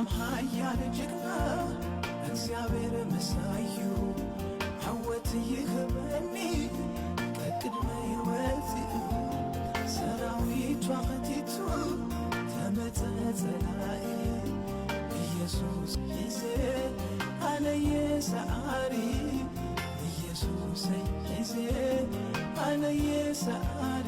ኃያል ጀግና እግዚአብሔር መሳዩ ዓወት ይኽበኒ ከቅድመ ሕይወትኡ ሰራዊቱ ኸቲቱ ተመጸጸላኢ ኢየሱስ ሒዜ ኣነየ ሰዓሪ ኢየሱስ ሒዜ ኣነየ ሰዓሪ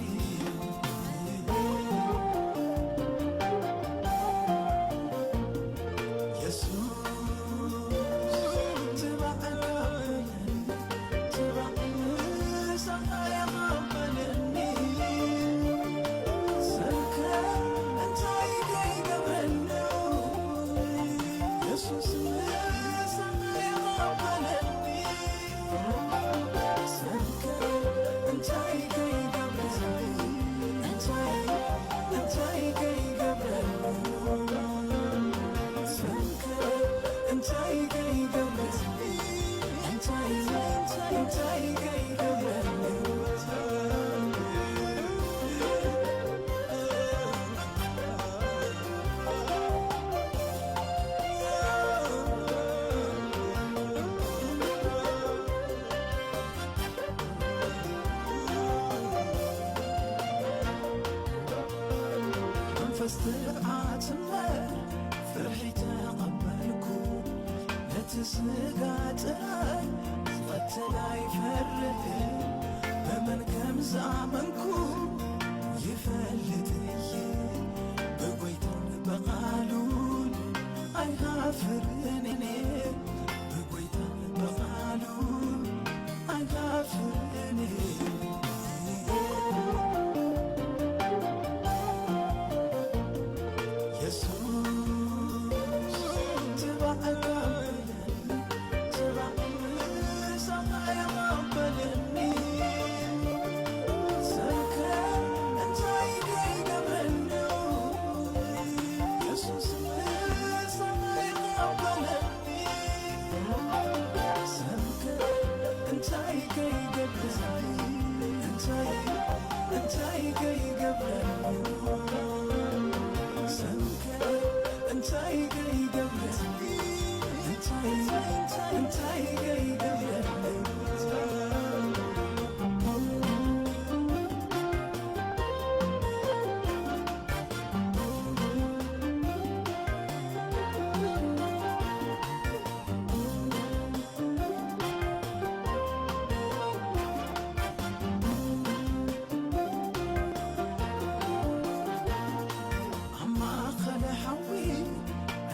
فاسترعاتمر فرحي تقبلكو نتسقاطاي قتلا يفرح بمن كم زعمنكو يفلتي بقويتن بقالون اي هافرنني بقويتن بقالون اي هافرنني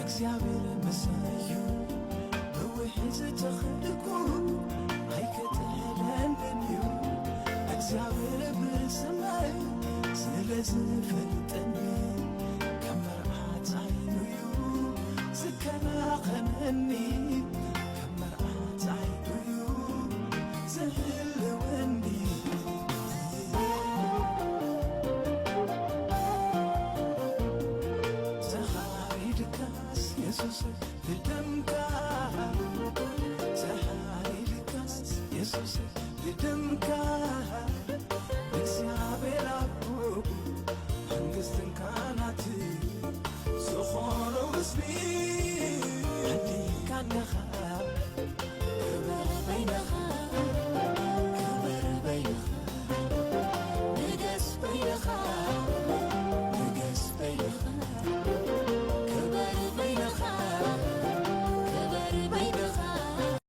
እግዚአብሔር መሳዩ በውሕዝ ተኸልኩ ኣይከተለለንዩ እግዚአብሔር ብሰማይ ስለዝፈልጠኒ ከም መርዓት ዓይኑዩ ዝከናኸነኒ ከም መርዓት ዓይኑዩ ዝህልወኒ Jesus بدمك زحايلك Jesus بدمك እግዚአብሔር አብ መንግሥትን ካናት ዝኾነው እስሚ ዓዲካነኻ ክብር በይነኻ ክብር በይነኻ ንገስ በይነኻ ንገስ በይነኻ ክብር በይነኻ ክብር በይነኻ